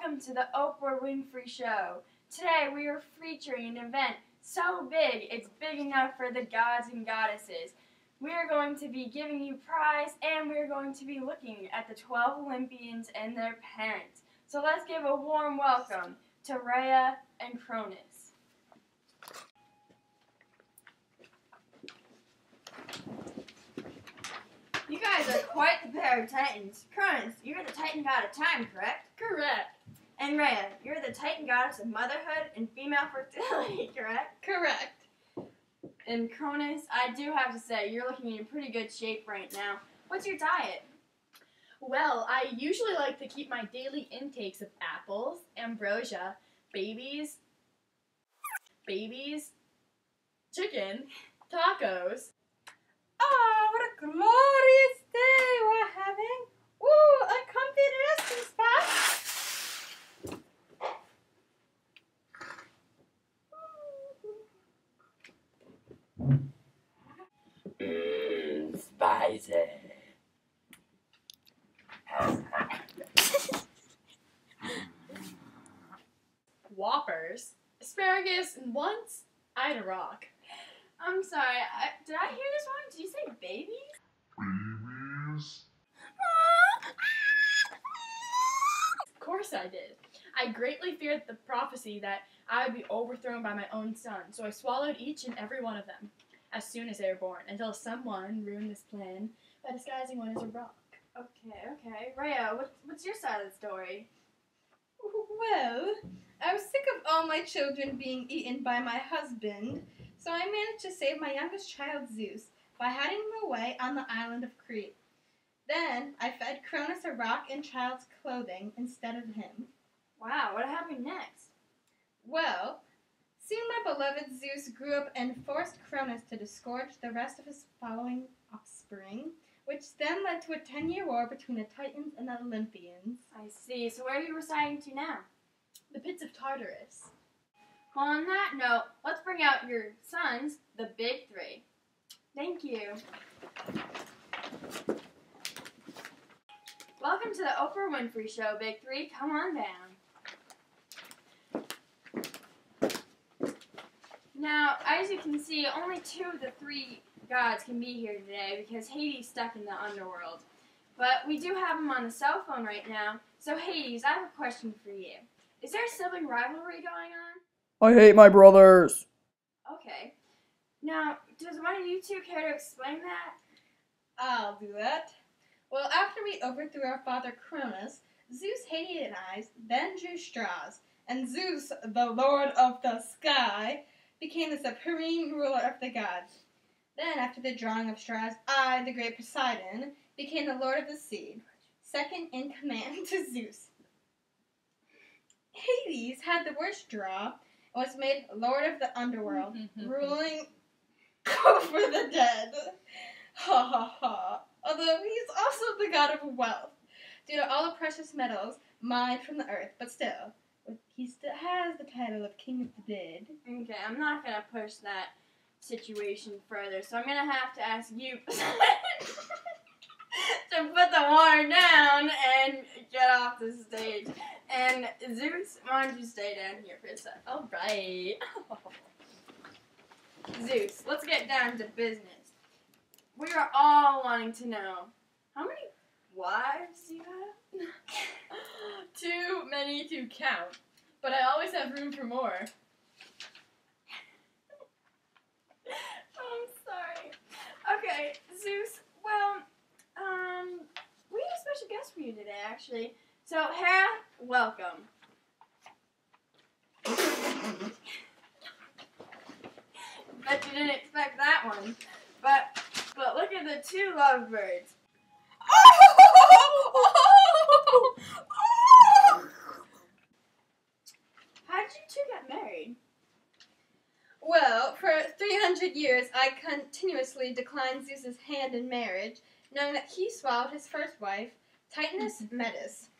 welcome to the Oprah Winfrey Show. Today we are featuring an event so big, it's big enough for the gods and goddesses. We are going to be giving you prize, and we are going to be looking at the 12 Olympians and their parents. So let's give a warm welcome to Rhea and Cronus. You guys are quite the pair of titans. Cronus, you're the titan god of time, correct? Correct. And Rhea, you're the titan goddess of motherhood and female fertility, correct? Correct. And Cronus, I do have to say, you're looking in pretty good shape right now. What's your diet? Well, I usually like to keep my daily intakes of apples, ambrosia, babies, chicken, tacos. Oh, what a glorious day we're having. Ooh, a comfy resting spot. Spicy. Whoppers, asparagus, and once I had a rock. I'm sorry, did I hear this wrong? Did you say babies? Babies? Of course I did. I greatly feared the prophecy that I would be overthrown by my own son, so I swallowed each and every one of them as soon as they were born, until someone ruined this plan by disguising one as a rock. Okay. Rhea, what's your side of the story? Well, I was sick of all my children being eaten by my husband, so I managed to save my youngest child, Zeus, by hiding him away on the island of Crete. Then I fed Cronus a rock in child's clothing instead of him. Wow, what happened next? Well, soon my beloved Zeus grew up and forced Cronus to disgorge the rest of his following offspring, which then led to a 10-year war between the Titans and the Olympians. I see. So where are you residing to now? The pits of Tartarus. Well, on that note, let's bring out your sons, the big three. Thank you. Welcome to the Oprah Winfrey Show, Big Three. Come on down. Now, as you can see, only 2 of the 3 gods can be here today because Hades stuck in the underworld. But we do have him on the cell phone right now. So Hades, I have a question for you. Is there a sibling rivalry going on? I hate my brothers. Okay. Now, does one of you two care to explain that? I'll do that. Well, after we overthrew our father Cronus, Zeus hated eyes, then drew straws, and Zeus, the lord of the sky, became the supreme ruler of the gods. Then, after the drawing of straws, I, the great Poseidon, became the lord of the sea, second in command to Zeus. Hades had the worst draw and was made lord of the underworld, ruling over the dead. Ha ha ha. Although he's also the god of wealth, due to all the precious metals mined from the earth, but still, he still has the title of king of the dead. Okay, I'm not going to push that situation further, so I'm going to have to ask you to put the water down and get off the stage. And Zeus, why don't you stay down here for a sec? Alright. Zeus, let's get down to business. We are all wanting to know, how many wives do you have? Too many to count, but I always have room for more. I'm sorry. Okay, Zeus, well, we have a special guest for you today, actually. So, Hera, welcome. Bet you didn't expect that one. But look at the 2 lovebirds. How did you 2 get married? Well, for 300 years, I continuously declined Zeus's hand in marriage, knowing that he swallowed his first wife, Titaness Metis,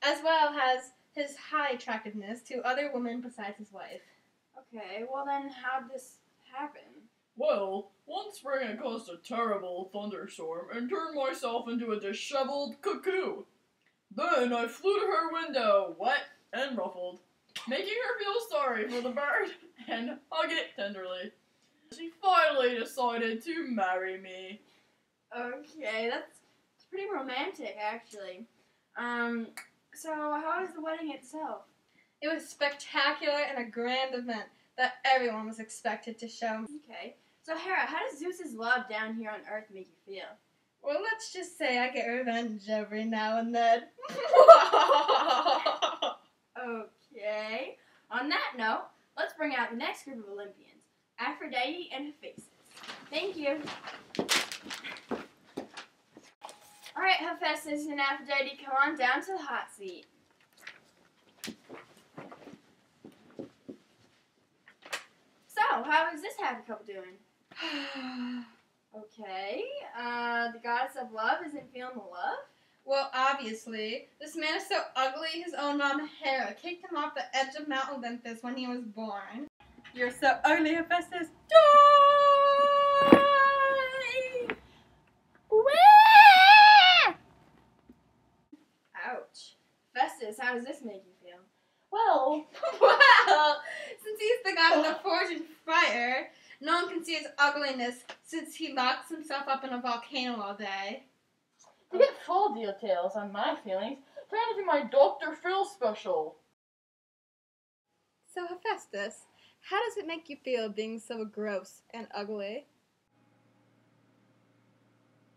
as well as his high attractiveness to other women besides his wife. Okay, well then, how'd this happen? Well, one spring I caused a terrible thunderstorm and turned myself into a disheveled cuckoo. Then I flew to her window, wet, and ruffled, making her feel sorry for the bird and hug it tenderly. She finally decided to marry me. Okay, that's pretty romantic, actually. So how was the wedding itself? It was spectacular and a grand event that everyone was expected to show. Okay. So Hera, how does Zeus's love down here on Earth make you feel? Well, let's just say I get revenge every now and then. Okay. On that note, let's bring out the next group of Olympians, Aphrodite and Hephaestus. Thank you. All right, Hephaestus and Aphrodite, come on down to the hot seat. So, how is this happy couple doing? Okay, the goddess of love isn't feeling the love? Well, obviously, this man is so ugly, his own mom, Hera, kicked him off the edge of Mount Olympus when he was born. You're so ugly, Hephaestus. Die! Ouch. Festus, how does this make you feel? Well, Well, since he's the god of the forge and fire, no one can see his ugliness since he locks himself up in a volcano all day. To get full details on my feelings, turn to my Dr. Phil special. So, Hephaestus, how does it make you feel being so gross and ugly?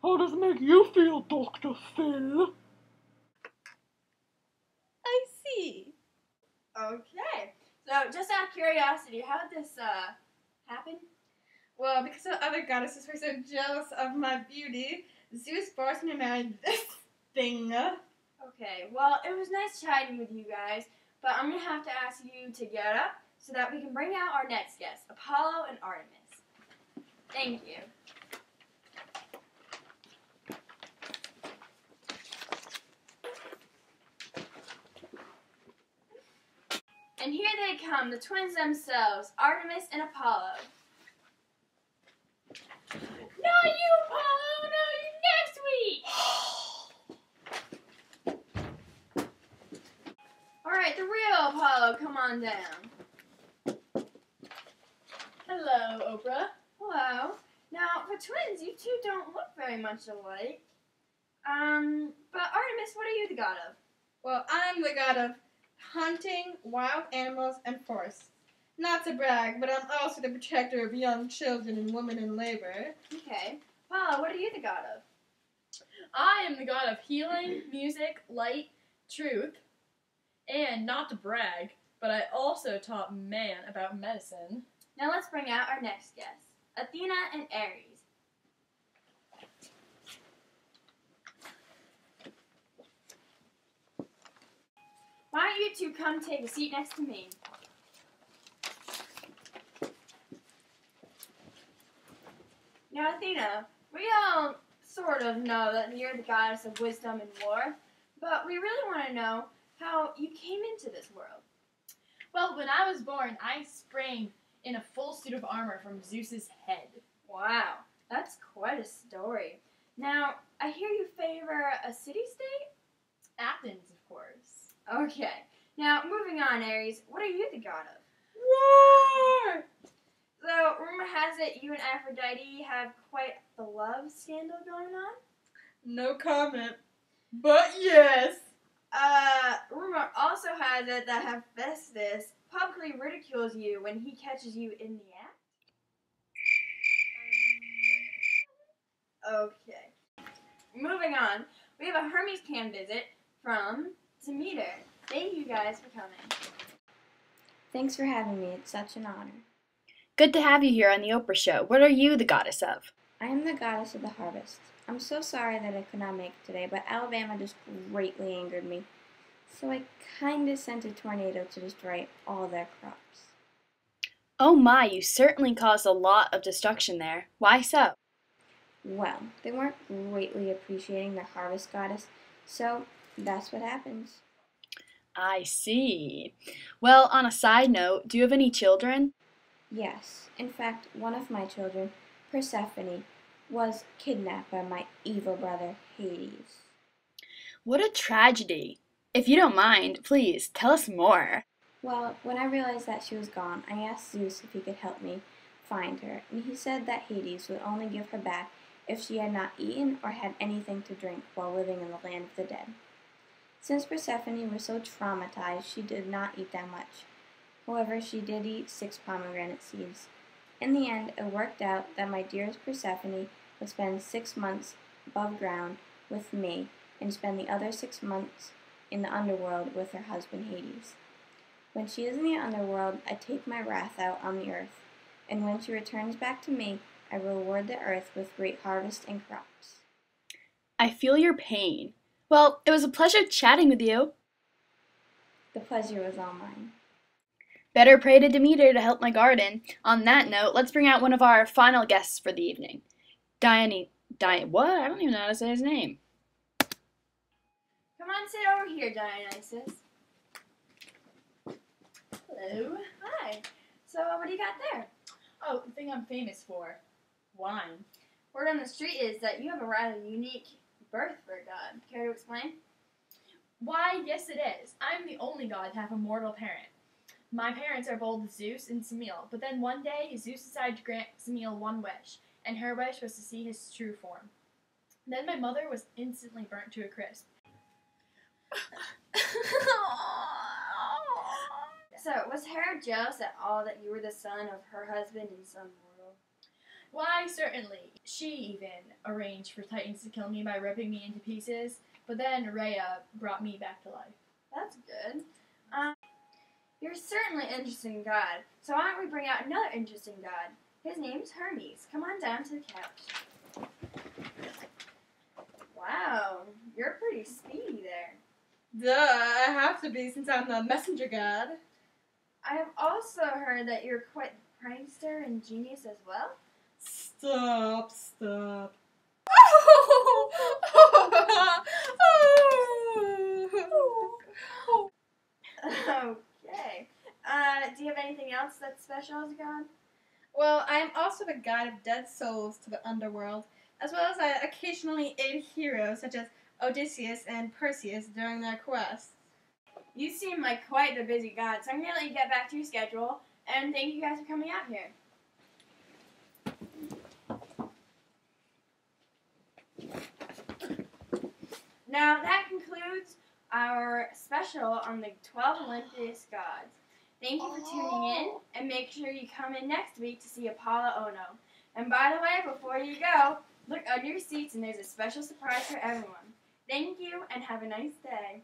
How does it make you feel, Dr. Phil? I see. Okay. So, just out of curiosity, how did this, happen? Well, because the other goddesses were so jealous of my beauty, Zeus forced me to marry this thing. Okay, well, it was nice chatting with you guys, but I'm going to have to ask you to get up so that we can bring out our next guests, Apollo and Artemis. Thank you. And here they come, the twins themselves, Artemis and Apollo. Not you, Apollo! No, you next week! Alright, the real Apollo, come on down. hello, Oprah. Hello. Now, for twins, you two don't look very much alike. But Artemis, what are you the god of? Well, I'm the god of hunting, wild animals, and forests. Not to brag, but I'm also the protector of young children and women in labor. Okay. Apollo, what are you the god of? I am the god of healing, music, light, truth, and not to brag, but I also taught man about medicine. Now let's bring out our next guests, Athena and Ares. Why don't you two come take a seat next to me? Now, Athena, we all sort of know that you're the goddess of wisdom and war, but we really want to know how you came into this world. Well, when I was born, I sprang in a full suit of armor from Zeus's head. Wow, that's quite a story. Now, I hear you favor a city-state? Athens, of course. Okay. Now, moving on, Ares, what are you the god of? War! So, rumor has it you and Aphrodite have quite the love scandal going on? No comment. But yes. Rumor also has it that Hephaestus publicly ridicules you when he catches you in the act? Okay. Moving on, we have a Hermes Cam visit from Demeter. Thank you guys for coming. Thanks for having me. It's such an honor. Good to have you here on the Oprah Show. What are you the goddess of? I am the goddess of the harvest. I'm so sorry that I could not make it today, but Alabama just greatly angered me. So I kinda sent a tornado to destroy all their crops. Oh my, you certainly caused a lot of destruction there. Why so? Well, they weren't greatly appreciating the harvest goddess, so that's what happens. I see. Well, on a side note, do you have any children? Yes, in fact, one of my children, Persephone, was kidnapped by my evil brother, Hades. What a tragedy. If you don't mind, please tell us more. Well, when I realized that she was gone, I asked Zeus if he could help me find her, and he said that Hades would only give her back if she had not eaten or had anything to drink while living in the land of the dead. Since Persephone was so traumatized, she did not eat that much. However, she did eat 6 pomegranate seeds. In the end, it worked out that my dearest Persephone would spend 6 months above ground with me and spend the other 6 months in the underworld with her husband Hades. When she is in the underworld, I take my wrath out on the earth, and when she returns back to me, I reward the earth with great harvest and crops. I feel your pain. Well, it was a pleasure chatting with you. The pleasure was all mine. Better pray to Demeter to help my garden. On that note, let's bring out one of our final guests for the evening. What? I don't even know how to say his name. Come on, sit over here, Dionysus. Hello. Hi. So, what do you got there? Oh, the thing I'm famous for. Wine. Word on the street is that you have a rather unique birth for a god. Care to explain? Why, yes it is. I'm the only god to have a mortal parent. My parents are both Zeus and Semele, but then one day Zeus decided to grant Semele one wish, and her wish was to see his true form. Then my mother was instantly burnt to a crisp. So, was Hera jealous at all that you were the son of her husband and some mortal? Why, certainly. She even arranged for Titans to kill me by ripping me into pieces, but then Rhea brought me back to life. That's good. You're certainly an interesting god, so why don't we bring out another interesting god? His name's Hermes. Come on down to the couch. Wow, you're pretty speedy there. Duh, I have to be since I'm the messenger god. I have also heard that you're quite the prankster and genius as well. Stop. Okay. Do you have anything else that's special as a god? Well, I am also the god of dead souls to the underworld, as well as I occasionally aid heroes such as Odysseus and Perseus during their quests. You seem like quite the busy god, so I'm going to let you get back to your schedule, and thank you guys for coming out here. Now, that concludes our special on the 12 Olympus gods. Thank you for tuning in, and make sure you come in next week to see Apollo Ono. And by the way, before you go, look under your seats and there's a special surprise for everyone. Thank you, and have a nice day.